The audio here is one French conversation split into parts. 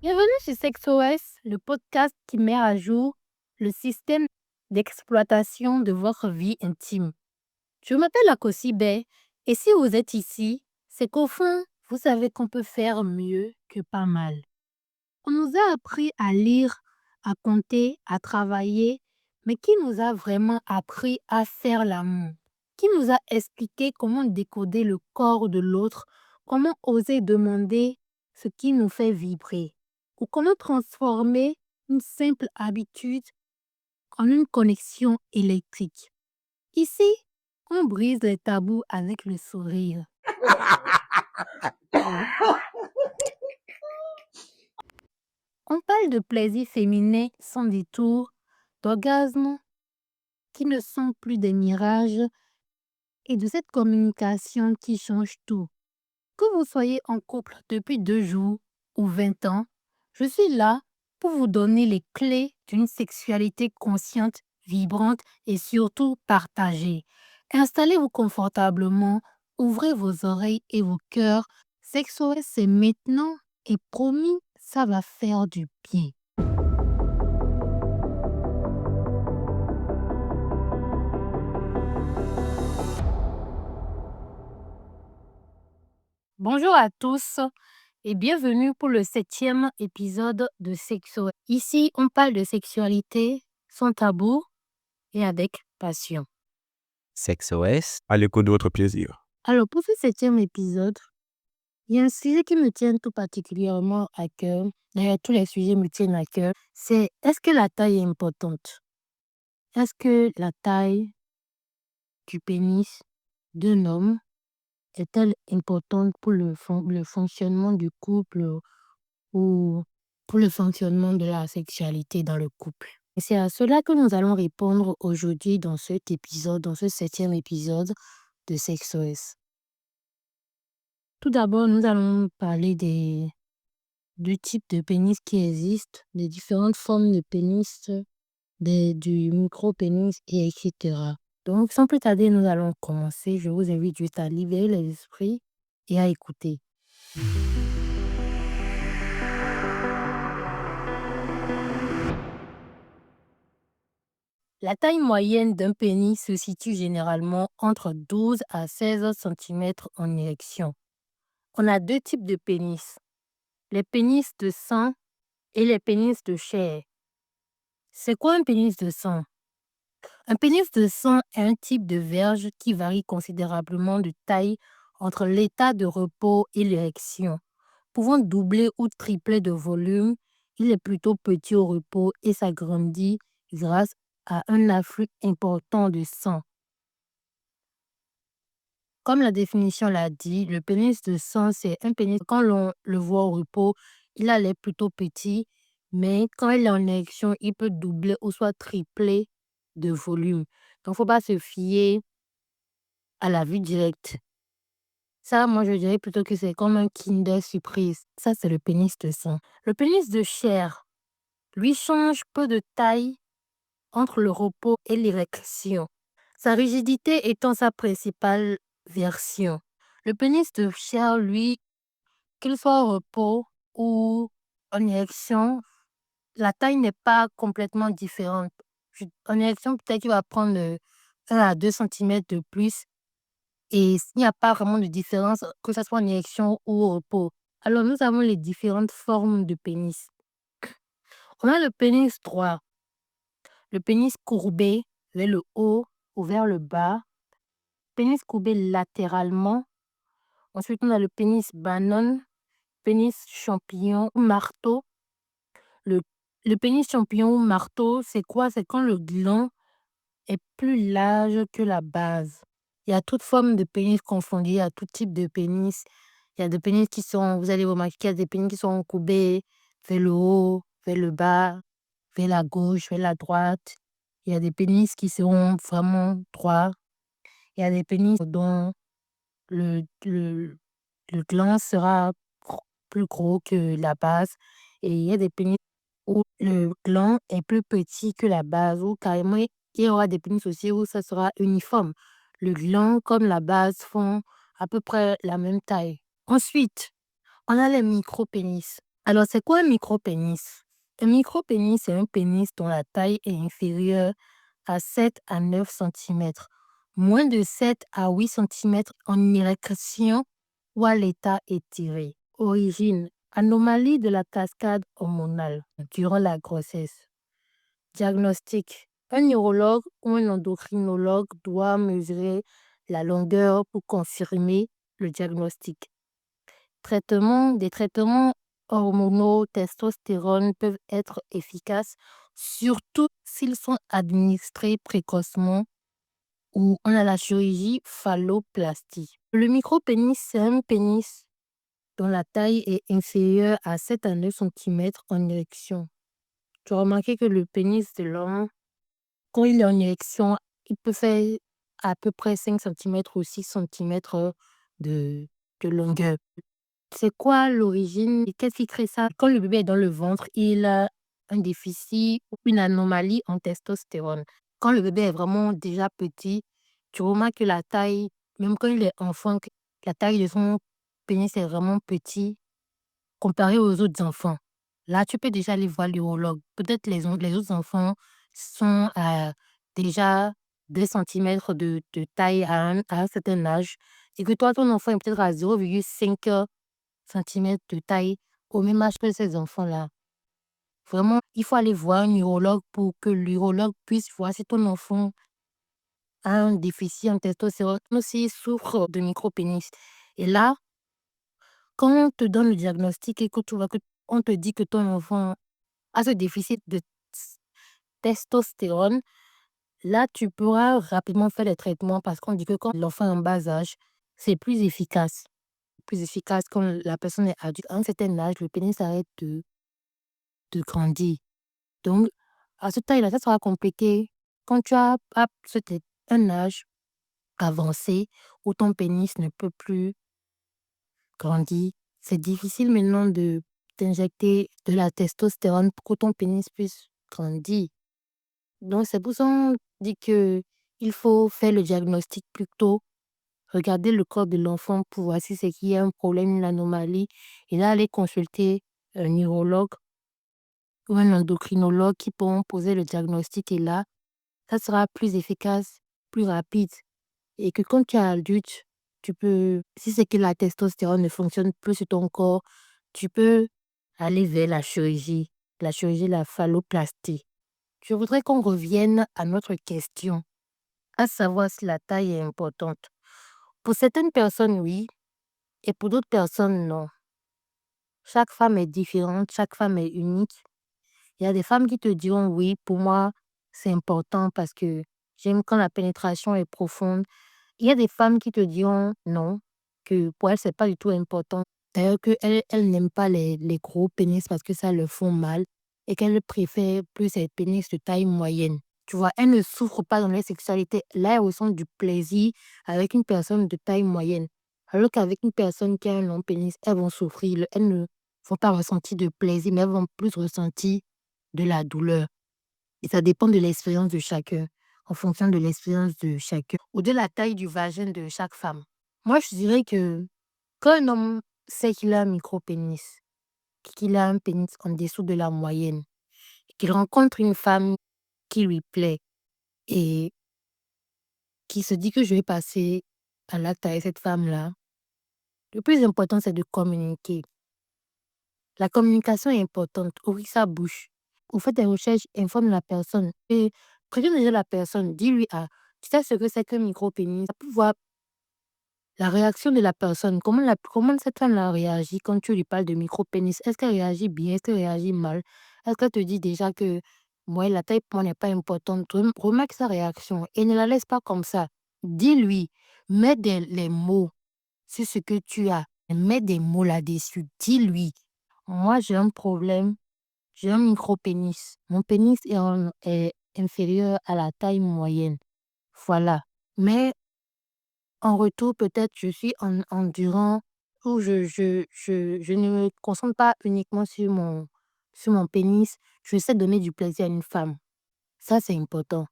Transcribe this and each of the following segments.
Bienvenue sur SexOS, le podcast qui met à jour le système d'exploitation de votre vie intime. Je m'appelle Akosi Bey et si vous êtes ici, c'est qu'au fond, vous savez qu'on peut faire mieux que pas mal. On nous a appris à lire, à compter, à travailler, mais qui nous a vraiment appris à faire l'amour? Qui nous a expliqué comment décoder le corps de l'autre, comment oser demander ce qui nous fait vibrer? Ou comment transformer une simple habitude en une connexion électrique? Ici, on brise les tabous avec le sourire. On parle de plaisir féminin sans détour, d'orgasmes qui ne sont plus des mirages et de cette communication qui change tout. Que vous soyez en couple depuis 2 jours ou 20 ans, je suis là pour vous donner les clés d'une sexualité consciente, vibrante et surtout partagée. Installez-vous confortablement, ouvrez vos oreilles et vos cœurs. SexOS, c'est maintenant et promis, ça va faire du bien. Bonjour à tous et bienvenue pour le 7e épisode de SexOS. Ici, on parle de sexualité sans tabou et avec passion. SexOS, à l'écoute de votre plaisir. Alors, pour ce 7e épisode, il y a un sujet qui me tient tout particulièrement à cœur. D'ailleurs, tous les sujets me tiennent à cœur. C'est est-ce que la taille est importante? Est-ce que la taille du pénis d'un homme est-elle importante pour le fonctionnement du couple ou pour le fonctionnement de la sexualité dans le couple? Et c'est à cela que nous allons répondre aujourd'hui dans cet épisode, dans ce 7e épisode de SexOS. Tout d'abord, nous allons parler des deux types de pénis qui existent, des différentes formes de pénis, du micro-pénis, et etc. Donc, sans plus tarder, nous allons commencer. Je vous invite juste à libérer les esprits et à écouter. La taille moyenne d'un pénis se situe généralement entre 12 à 16 cm en érection. On a deux types de pénis, les pénis de sang et les pénis de chair. C'est quoi un pénis de sang? Un pénis de sang est un type de verge qui varie considérablement de taille entre l'état de repos et l'érection. Pouvant doubler ou tripler de volume, il est plutôt petit au repos et s'agrandit grâce à un afflux important de sang. Comme la définition l'a dit, le pénis de sang, c'est un pénis, quand l'on le voit au repos, il a l'air plutôt petit, mais quand il est en érection, il peut doubler ou soit tripler de volume. Donc, il ne faut pas se fier à la vue directe. Ça, moi, je dirais plutôt que c'est comme un Kinder Surprise. Ça, c'est le pénis de sang. Le pénis de chair, lui, change peu de taille entre le repos et l'érection. Sa rigidité étant sa principale version. Le pénis de chair, lui, qu'il soit au repos ou en érection, la taille n'est pas complètement différente. En érection, peut-être qu'il va prendre 1 à 2 cm de plus. Et s'il n'y a pas vraiment de différence, que ce soit en érection ou au repos. Alors, nous avons les différentes formes de pénis. On a le pénis droit, le pénis courbé vers le haut ou vers le bas, pénis courbé latéralement. Ensuite, on a le pénis banane, pénis champignon ou marteau. Le, le pénis champignon ou marteau, c'est quoi? C'est quand le gland est plus large que la base. Il y a toute forme de pénis confondue, il y a tout type de pénis. Il y a des pénis qui sont, vous allez remarquer qu'il y a des pénis qui sont courbés vers le haut, vers le bas, vers la gauche, vers la droite. Il y a des pénis qui seront vraiment droits. Il y a des pénis dont le, le, le gland sera plus gros que la base. Et il y a des pénis où le gland est plus petit que la base, ou carrément, il y aura des pénis aussi où ça sera uniforme. Le gland comme la base font à peu près la même taille. Ensuite, on a les micro-pénis. Alors, c'est quoi un micro-pénis? Un micro-pénis, c'est un pénis dont la taille est inférieure à 7 à 9 centimètres, moins de 7 à 8 centimètres en érection ou à l'état étiré. Origine, anomalie de la cascade hormonale durant la grossesse. Diagnostic, un neurologue ou un endocrinologue doit mesurer la longueur pour confirmer le diagnostic. Traitement, des traitements hormonaux, testostérone peuvent être efficaces, surtout s'ils sont administrés précocement ou on a la chirurgie phalloplastie. Le micro-pénis, c'est un pénis dont la taille est inférieure à 7 à 9 centimètres en érection. Tu as remarqué que le pénis de l'homme, quand il est en érection, il peut faire à peu près 5 centimètres ou 6 centimètres de, de longueur. C'est quoi l'origine et qu'est-ce qui crée ça? Quand le bébé est dans le ventre, il a un déficit ou une anomalie en testostérone. Quand le bébé est vraiment déjà petit, tu remarques que la taille, même quand il est enfant, que la taille de son pénis est vraiment petit comparé aux autres enfants. Là, tu peux déjà aller voir l'urologue. Peut-être les autres enfants sont à déjà 2 centimètres de taille à un certain âge et que toi, ton enfant est peut-être à 0,5 centimètres de taille au même âge que ces enfants-là. Vraiment, il faut aller voir un neurologue pour que l'urologue puisse voir si ton enfant a un déficit en testostérone ou s'il souffre de micropénis. Et là, quand on te donne le diagnostic et que tu vois que on te dit que ton enfant a ce déficit de testostérone, là, tu pourras rapidement faire les traitements parce qu'on dit que quand l'enfant est en bas âge, c'est plus efficace. Plus efficace quand la personne est adulte. À un certain âge, le pénis arrête de grandir. Donc, à ce taille-là, ça sera compliqué. Quand tu as peut-être un âge avancé où ton pénis ne peut plus grandir, c'est difficile maintenant de t'injecter de la testostérone pour que ton pénis puisse grandir. Donc, c'est pour ça qu'on dit que il faut faire le diagnostic plus tôt, regarder le corps de l'enfant pour voir si c'est qu'il y a un problème, une anomalie, et là, aller consulter un neurologue ou un endocrinologue qui pourront poser le diagnostic et là, ça sera plus efficace, plus rapide et que quand tu es adulte, tu peux si c'est que la testostérone ne fonctionne plus sur ton corps, tu peux aller vers la chirurgie, la phalloplastie. Je voudrais qu'on revienne à notre question, à savoir si la taille est importante. Pour certaines personnes, oui, et pour d'autres personnes, non. Chaque femme est différente, chaque femme est unique. Il y a des femmes qui te diront: «Oui, pour moi, c'est important parce que j'aime quand la pénétration est profonde». Il y a des femmes qui te diront: «Non, que pour elles, c'est pas du tout important». D'ailleurs qu'elles n'aiment pas les gros pénis parce que ça leur font mal et qu'elles préfèrent plus les pénis de taille moyenne. Tu vois? Elles ne souffrent pas dans leur sexualité. Là, elles ressentent du plaisir avec une personne de taille moyenne. Alors qu'avec une personne qui a un long pénis, elles vont souffrir. Elles ne vont pas ressentir de plaisir, mais elles vont plus ressentir de la douleur. Et ça dépend de l'expérience de chacun, en fonction de l'expérience de chacun ou de la taille du vagin de chaque femme. Moi, je dirais que quand un homme sait qu'il a un micro-pénis, qu'il a un pénis en dessous de la moyenne, qu'il rencontre une femme qui lui plaît et qui se dit que je vais passer à l'acte avec cette femme-là, le plus important, c'est de communiquer. La communication est importante. Ouvrir sa bouche. Vous faites des recherches, informe la personne. Et préviens déjà la personne. Dis-lui: «Ah, tu sais ce que c'est qu'un micro-pénis?» Pour voir la réaction de la personne. Comment cette femme-là réagit quand tu lui parles de micro-pénis? Est-ce qu'elle réagit bien? Est-ce qu'elle réagit mal? Est-ce qu'elle te dit déjà que moi, la taille pour moi n'est pas importante? Remarque sa réaction et ne la laisse pas comme ça. Dis-lui, mets les mots sur ce que tu as. Mets des mots là-dessus. Dis-lui: «Moi, j'ai un problème, j'ai un micro-pénis. Mon pénis est inférieur à la taille moyenne. Voilà. Mais en retour, peut-être je suis endurant ou je ne me concentre pas uniquement sur mon pénis. Je sais donner du plaisir à une femme». Ça, c'est important.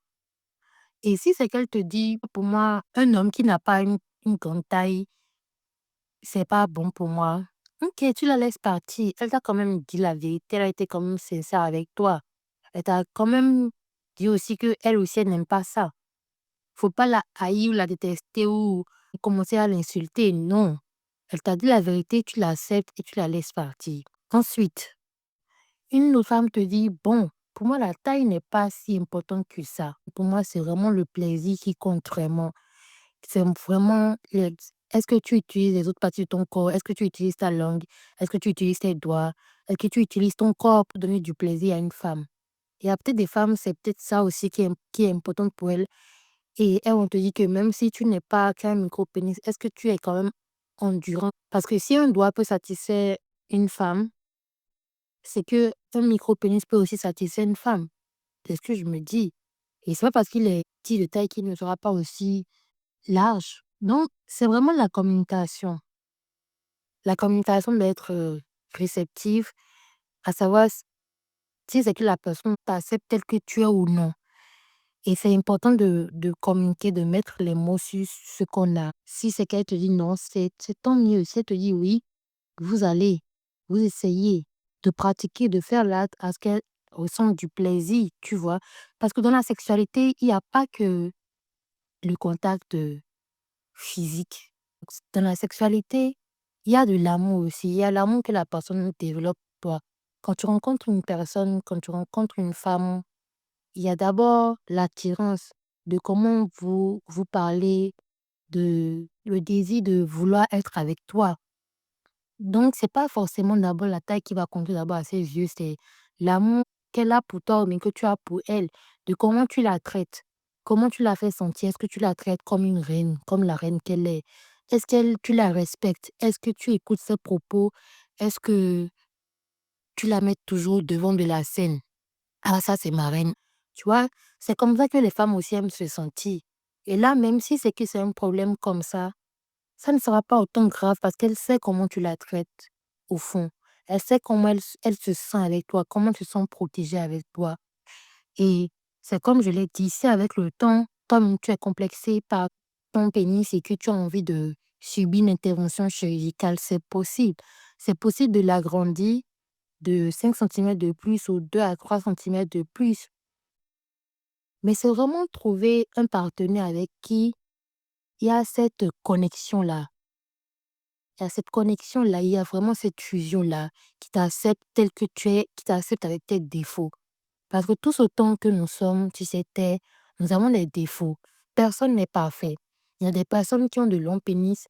Et si c'est qu'elle te dit: «Pour moi, un homme qui n'a pas une grande taille, c'est pas bon pour moi». OK, tu la laisses partir. Elle t'a quand même dit la vérité, elle a été quand même sincère avec toi. Elle t'a quand même dit aussi que elle aussi, elle n'aime pas ça. Faut pas la haïr ou la détester ou commencer à l'insulter, non. Elle t'a dit la vérité, tu l'acceptes et tu la laisses partir. Ensuite, une autre femme te dit: «Bon, pour moi, la taille n'est pas si importante que ça. Pour moi, c'est vraiment le plaisir qui compte vraiment. C'est vraiment le est-ce que tu utilises les autres parties de ton corps? Est-ce que tu utilises ta langue? Est-ce que tu utilises tes doigts? Est-ce que tu utilises ton corps pour donner du plaisir à une femme?» Il y a peut-être des femmes, c'est peut-être ça aussi qui est important pour elles et elles vont te dire que même si tu n'es pas qu'un micro-pénis, est-ce que tu es quand même endurant? Parce que si un doigt peut satisfaire une femme, c'est que un micro-pénis peut aussi satisfaire une femme. C'est ce que je me dis. Et c'est pas parce qu'il est petit de taille qu'il ne sera pas aussi large. Donc, c'est vraiment la communication. La communication doit être réceptive, à savoir si c'est que la personne t'accepte tel que tu es ou non. Et c'est important de communiquer, de mettre les mots sur ce qu'on a. Si c'est qu'elle te dit non, c'est tant mieux. Si elle te dit oui, vous allez, vous essayez de pratiquer, de faire l'acte à ce qu'elle ressente du plaisir, tu vois. Parce que dans la sexualité, il n'y a pas que le contact physique. Dans la sexualité, il y a de l'amour aussi. Il y a l'amour que la personne développe pour toi. Quand tu rencontres une personne, quand tu rencontres une femme, il y a d'abord l'attirance de comment vous parlez, de le désir de vouloir être avec toi. Donc, c'est pas forcément d'abord la taille qui va compter d'abord à ses yeux, c'est l'amour qu'elle a pour toi, mais que tu as pour elle, de comment tu la traites, comment tu la fais sentir. Est-ce que tu la traites comme une reine, comme la reine qu'elle est? Est-ce que tu la respectes? Est-ce que tu écoutes ses propos? Est-ce que tu la mets toujours devant de la scène? Ah, ça, c'est ma reine. Tu vois, c'est comme ça que les femmes aussi aiment se sentir. Et là, même si c'est que c'est un problème comme ça ne sera pas autant grave parce qu'elle sait comment tu la traites, au fond. Elle sait comment elle se sent avec toi, comment tu te sens protégée avec toi. Et c'est comme je l'ai dit, si avec le temps, comme tu es complexé par ton pénis et que tu as envie de subir une intervention chirurgicale, c'est possible. C'est possible de l'agrandir de 5 centimètres de plus ou 2 à 3 centimètres de plus. Mais c'est vraiment trouver un partenaire avec qui il y a cette connexion-là. Il y a cette connexion-là, il y a vraiment cette fusion-là qui t'accepte tel que tu es, qui t'accepte avec tes défauts. Parce que tous autant que nous sommes, tu sais, nous avons des défauts. Personne n'est parfait. Il y a des personnes qui ont de longs pénis,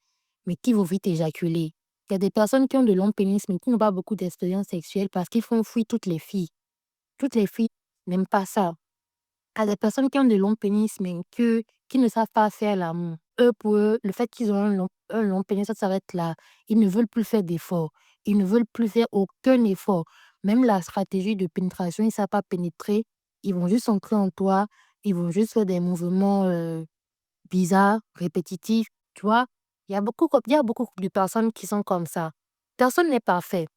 mais qui vont vite éjaculer. Il y a des personnes qui ont de longs pénis, mais qui n'ont pas beaucoup d'expérience sexuelle parce qu'ils font fuir toutes les filles. Toutes les filles n'aiment pas ça. À des personnes qui ont de longs pénis, mais qui ne savent pas faire l'amour. Eux, pour eux, le fait qu'ils ont un long pénis, ça s'arrête là. Ils ne veulent plus faire d'efforts. Ils ne veulent plus faire aucun effort. Même la stratégie de pénétration, ils ne savent pas pénétrer. Ils vont juste entrer en toi. Ils vont juste faire des mouvements bizarres, répétitifs. Tu vois, il y a beaucoup de personnes qui sont comme ça. Personne n'est parfait.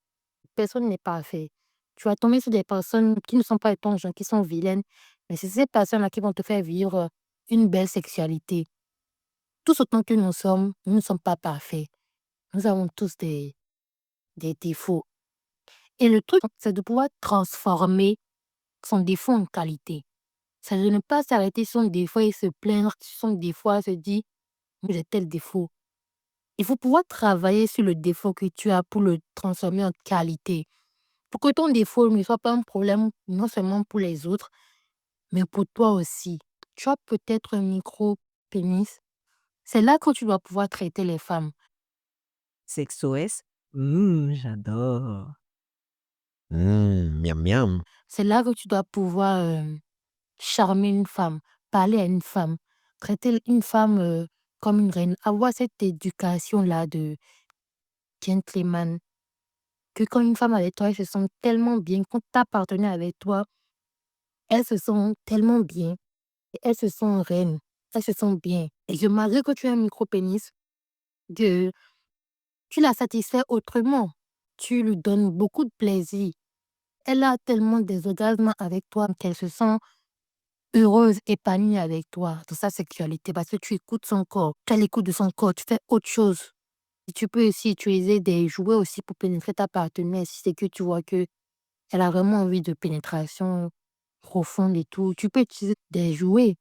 Personne n'est parfait. Tu vas tomber sur des personnes qui ne sont pas ton genre, qui sont vilaines, mais c'est ces personnes-là qui vont te faire vivre une belle sexualité. Tous autant que nous ne sommes pas parfaits. Nous avons tous des défauts. Et le truc, c'est de pouvoir transformer son défaut en qualité. C'est de ne pas s'arrêter sur son défaut et se plaindre sur son défaut, et se dire, j'ai tel défaut. Il faut pouvoir travailler sur le défaut que tu as pour le transformer en qualité. Pour que ton défaut ne soit pas un problème non seulement pour les autres, mais pour toi aussi. Tu as peut-être un micro-pénis. C'est là que tu dois pouvoir traiter les femmes. SexOS, j'adore. Miam miam. C'est là que tu dois pouvoir charmer une femme, parler à une femme, traiter une femme comme une reine, avoir cette éducation-là de gentleman. Que quand une femme est avec toi, elle se sent tellement bien. Quand ta partenaire est avec toi, elle se sent tellement bien. Elle se sent reine. Elle se sent bien. Et que malgré que tu aies un micro-pénis, que tu la satisfais autrement. Tu lui donnes beaucoup de plaisir. Elle a tellement des orgasmes avec toi qu'elle se sent heureuse, épanouie avec toi dans sa sexualité parce que tu écoutes son corps. Tu as l'écoute de son corps, tu fais autre chose. Tu peux aussi utiliser des jouets aussi pour pénétrer ta partenaire si c'est que tu vois que elle a vraiment envie de pénétration profonde et tout. Tu peux utiliser des jouets.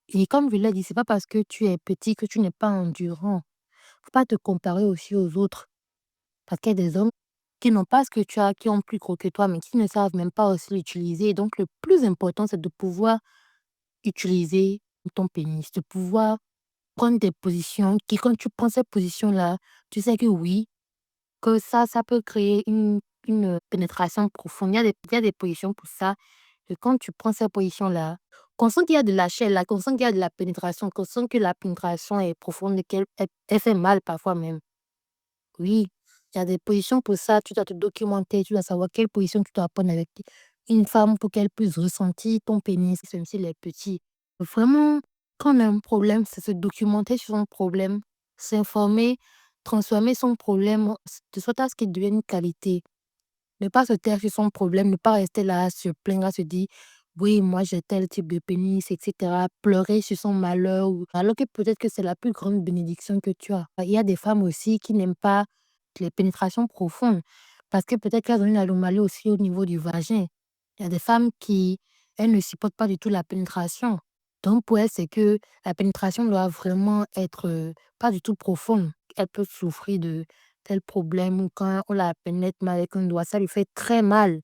Et comme je l'ai dit, c'est pas parce que tu es petit que tu n'es pas endurant. Faut pas te comparer aussi aux autres. Parce qu'il y a des hommes qui n'ont pas ce que tu as, qui ont plus gros que toi, mais qui ne savent même pas aussi l'utiliser. Donc, le plus important, c'est de pouvoir utiliser ton pénis, de pouvoir prendre des positions qui, quand tu prends ces positions-là, tu sais que oui, que ça peut créer une pénétration profonde. Il y a des positions pour ça. Et quand tu prends ces positions-là, qu'on sent qu'il y a de la chair là, qu'on sent qu'il y a de la pénétration, qu'on sent que la pénétration est profonde et elle fait mal parfois même. Oui, il y a des positions pour ça. Tu dois te documenter, tu dois savoir quelle position tu dois prendre avec une femme pour qu'elle puisse ressentir ton pénis, même s'il est petit. Vraiment, quand on a un problème, c'est se documenter sur son problème, s'informer, transformer son problème de sorte à ce qu'il devienne une qualité. Ne pas se taire sur son problème, ne pas rester là à se plaindre, à se dire: «Oui, moi j'ai tel type de pénis» et cetera. Pleurer sur son malheur ou alors que peut-être que c'est la plus grande bénédiction que tu as. Il y a des femmes aussi qui n'aiment pas les pénétrations profondes parce que peut-être qu'elles ont une anomalie aussi au niveau du vagin. Il y a des femmes qui, elles ne supportent pas du tout la pénétration. Donc pour elles, c'est que la pénétration doit vraiment être, pas du tout profonde. Elle peut souffrir de tel problème ou quand on la pénètre mal avec un doigt, ça lui fait très mal.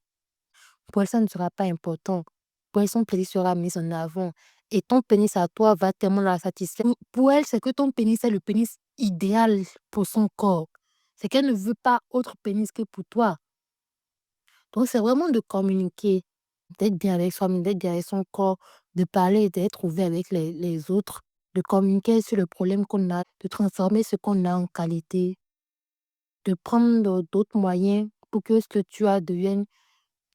Pour elle, ça ne sera pas important. Pour elle, son pénis sera mis en avant et ton pénis à toi va tellement la satisfaire. Pour elle, c'est que ton pénis est le pénis idéal pour son corps. C'est qu'elle ne veut pas autre pénis que pour toi. Donc, c'est vraiment de communiquer, d'être bien avec soi-même, d'être bien avec son corps, de parler, d'être ouvert avec les autres, de communiquer sur le problème qu'on a, de transformer ce qu'on a en qualité, de prendre d'autres moyens pour que ce que tu as devienne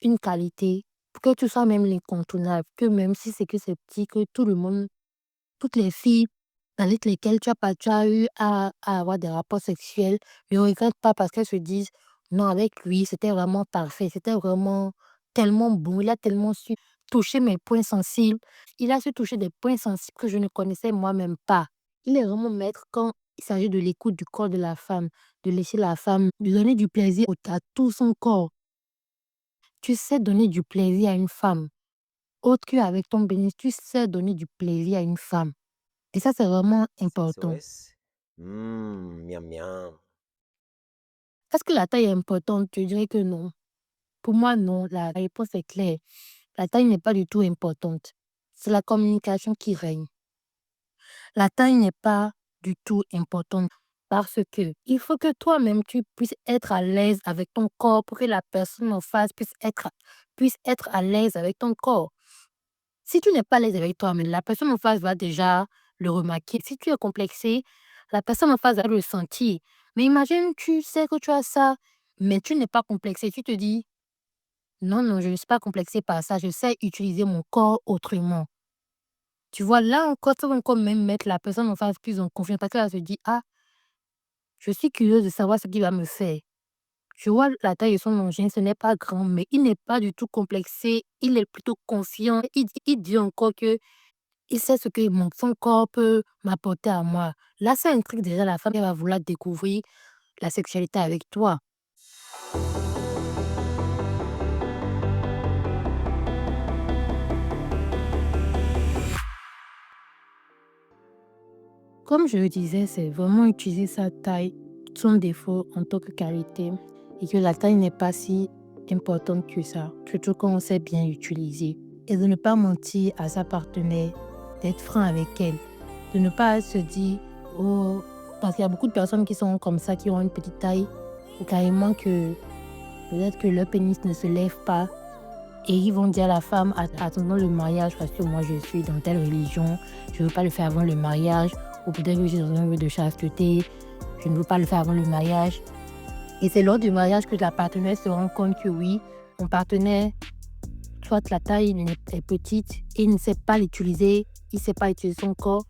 une qualité, pour que tu sois même l'incontournable, que même si c'est que c'est petit, que tout le monde, toutes les filles avec lesquelles tu as eu à avoir des rapports sexuels ne regrettent pas parce qu'elles se disent: «Non, avec lui, c'était vraiment parfait, c'était vraiment tellement bon, il a tellement su toucher mes points sensibles, il a su toucher des points sensibles que je ne connaissais moi-même pas». Il est vraiment maître quand il s'agit de l'écoute du corps de la femme, de laisser la femme lui donner du plaisir à tout son corps. Tu sais donner du plaisir à une femme, autre qu'avec ton pénis, tu sais donner du plaisir à une femme et ça, c'est vraiment important. SOS. Miam miam. Est-ce que la taille est importante? Je dirais que non. Pour moi, non, la réponse est claire. La taille n'est pas du tout importante. C'est la communication qui règne. La taille n'est pas du tout importante parce que il faut que toi-même, tu puisses être à l'aise avec ton corps pour que la personne en face puisse être à l'aise avec ton corps. Si tu n'es pas à l'aise avec toi-même, la personne en face va déjà le remarquer. Si tu es complexé, la personne en face va le sentir. Mais imagine, tu sais que tu as ça, mais tu n'es pas complexé. Tu te dis: «Non, non, je ne suis pas complexé par ça, je sais utiliser mon corps autrement». Tu vois, là encore, ça va encore même mettre la personne en face plus en confiance parce qu'elle va se dire: «Ah, je suis curieuse de savoir ce qu'il va me faire». Je vois la taille de son engin, ce n'est pas grand, mais il n'est pas du tout complexé, il est plutôt confiant. Il dit encore que il sait ce que son corps peut m'apporter à moi. Là, ça intrigue déjà la femme, elle va vouloir découvrir la sexualité avec toi. Comme je le disais, c'est vraiment utiliser sa taille, son défaut en tant que qualité, et que la taille n'est pas si importante que ça, surtout quand on sait bien l'utiliser. Et de ne pas mentir à sa partenaire, d'être franc avec elle, de ne pas se dire: «Oh», parce qu'il y a beaucoup de personnes qui sont comme ça, qui ont une petite taille, ou carrément que peut-être que leur pénis ne se lève pas. Et ils vont dire à la femme: Attendons le mariage parce que moi je suis dans telle religion, je ne veux pas le faire avant le mariage. Ou peut-être que je suis dans un vœu de chasteté, je ne veux pas le faire avant le mariage. Et c'est lors du mariage que la partenaire se rend compte que oui, mon partenaire, soit la taille est petite et il ne sait pas l'utiliser, il ne sait pas utiliser son corps.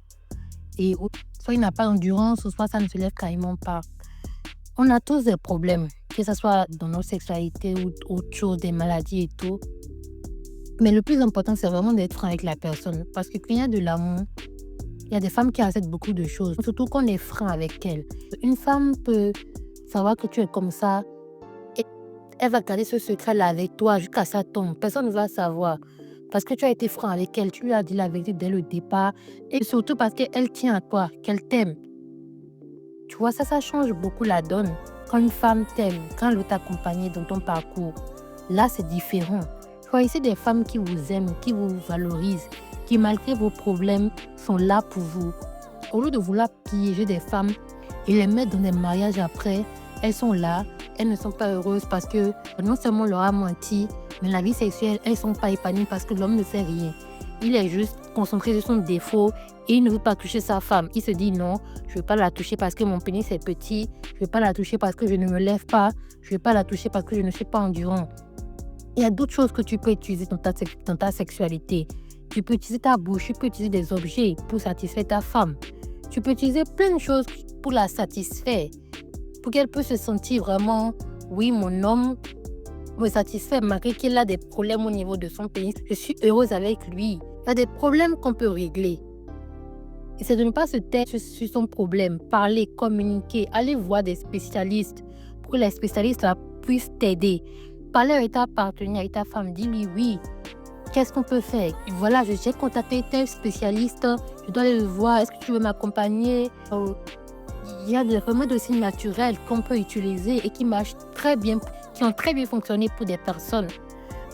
Et soit il n'a pas d'endurance, ou soit ça ne se lève carrément pas. On a tous des problèmes, que ce soit dans nos sexualités ou autre chose, des maladies et tout. Mais le plus important, c'est vraiment d'être franc avec la personne. Parce que quand il y a de l'amour, il Il y a des femmes qui acceptent beaucoup de choses, surtout qu'on est franc avec elles. Une femme peut savoir que tu es comme ça et elle va garder ce secret-là avec toi jusqu'à ça tombe. Personne ne va savoir. Parce que tu as été franc avec elle, tu lui as dit la vérité dès le départ et surtout parce qu'elle tient à toi, qu'elle t'aime. Tu vois, ça change beaucoup la donne. Quand une femme t'aime, quand elle veut t'accompagner dans ton parcours, là, c'est différent. Choisissez des femmes qui vous aiment, qui vous valorisent, qui, malgré vos problèmes, sont là pour vous. Au lieu de vouloir piéger des femmes et les mettre dans des mariages après, elles sont là, elles ne sont pas heureuses parce que non seulement on leur a menti, mais la vie sexuelle, elles ne sont pas épanouies parce que l'homme ne fait rien. Il est juste concentré sur son défaut et il ne veut pas toucher sa femme. Il se dit non, je ne veux pas la toucher parce que mon pénis est petit, je ne veux pas la toucher parce que je ne me lève pas, je ne veux pas la toucher parce que je ne suis pas endurant. Il y a d'autres choses que tu peux utiliser dans ta sexualité. Tu peux utiliser ta bouche, tu peux utiliser des objets pour satisfaire ta femme. Tu peux utiliser plein de choses pour la satisfaire, pour qu'elle puisse se sentir vraiment, oui, mon homme me satisfait malgré qu'il a des problèmes au niveau de son pénis. Je suis heureuse avec lui. Il y a des problèmes qu'on peut régler. Et c'est de ne pas se taire sur son problème. Parler, communiquer, aller voir des spécialistes pour que les spécialistes là, puissent t'aider. Parler avec ta partenaire, avec ta femme. Dis-lui oui. Qu'est-ce qu'on peut faire? Voilà, j'ai contacté tel spécialiste. Je dois aller le voir. Est-ce que tu veux m'accompagner? Il y a des remèdes aussi naturels qu'on peut utiliser et qui marchent très bien, qui ont très bien fonctionné pour des personnes.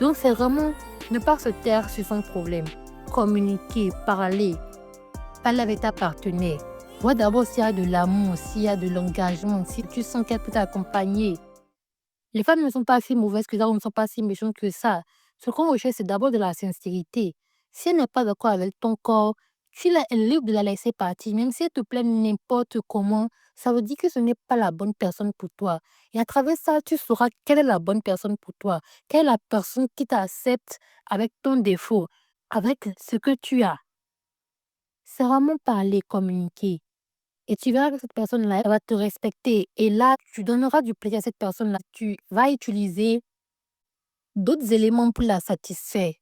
Donc, c'est vraiment ne pas se taire sur son problème. Communiquer, parler avec ta partenaire. Vois d'abord s'il y a de l'amour, s'il y a de l'engagement, si tu sens qu'elle peut t'accompagner. Les femmes ne sont pas si mauvaises que ça, ou ne sont pas si méchantes que ça. Ce qu'on recherche, c'est d'abord de la sincérité. Si elle n'est pas d'accord avec ton corps, tu es libre de la laisser partir. Même si elle te plaît n'importe comment, ça veut dire que ce n'est pas la bonne personne pour toi. Et à travers ça, tu sauras quelle est la bonne personne pour toi. Quelle est la personne qui t'accepte avec ton défaut, avec ce que tu as. C'est vraiment parler, communiquer. Et tu verras que cette personne-là, elle va te respecter. Et là, tu donneras du plaisir à cette personne-là. Tu vas utiliser d'autres éléments pour la satisfaire.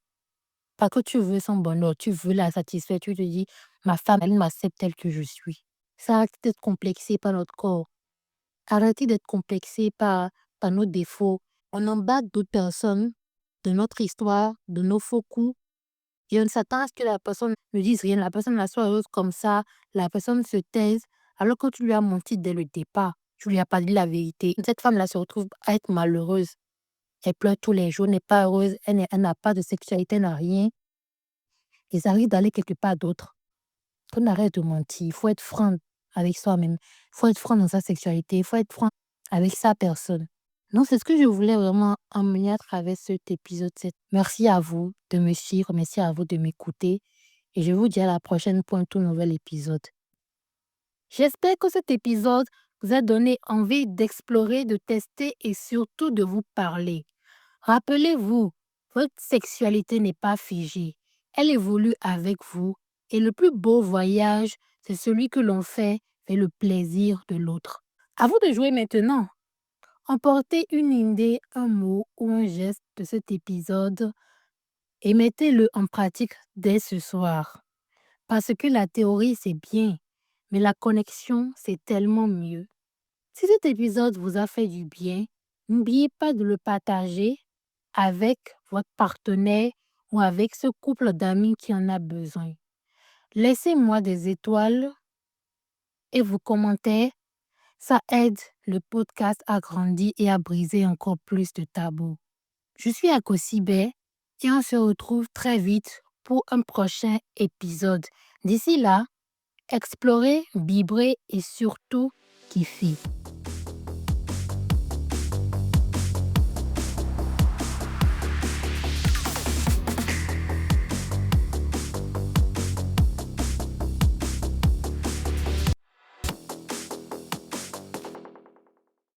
Parce que tu veux son bonheur, tu veux la satisfaire. Tu te dis, ma femme, elle m'accepte telle que je suis. Ça arrête d'être complexé par notre corps. Arrêtez d'être complexé par nos défauts. On embarque d'autres personnes de notre histoire, de nos faux coups. Et on s'attend à ce que la personne ne dise rien, la personne la soit heureuse comme ça, la personne se taise, alors que tu lui as menti dès le départ. Tu lui as pas dit la vérité. Cette femme-là se retrouve à être malheureuse. Elle pleure tous les jours, n'est pas heureuse, elle n'a pas de sexualité, elle n'a rien. Et ça arrive d'aller quelque part d'autre. On arrête de mentir. Il faut être franc avec soi-même. Il faut être franc dans sa sexualité. Il faut être franc avec sa personne. Donc, c'est ce que je voulais vraiment emmener à travers cet épisode 7. Merci à vous de me suivre. Merci à vous de m'écouter. Et je vous dis à la prochaine pour un tout nouvel épisode. J'espère que cet épisode vous a donné envie d'explorer, de tester et surtout de vous parler. Rappelez-vous, votre sexualité n'est pas figée. Elle évolue avec vous. Et le plus beau voyage, c'est celui que l'on fait vers le plaisir de l'autre. À vous de jouer maintenant. Emportez une idée, un mot ou un geste de cet épisode et mettez-le en pratique dès ce soir. Parce que la théorie, c'est bien, mais la connexion, c'est tellement mieux. Si cet épisode vous a fait du bien, n'oubliez pas de le partager avec votre partenaire ou avec ce couple d'amis qui en a besoin. Laissez-moi des étoiles et vos commentaires. Ça aide le podcast à grandir et à briser encore plus de tabous. Je suis Akosibé et on se retrouve très vite pour un prochain épisode. D'ici là, explorez, vibrez et surtout kiffez.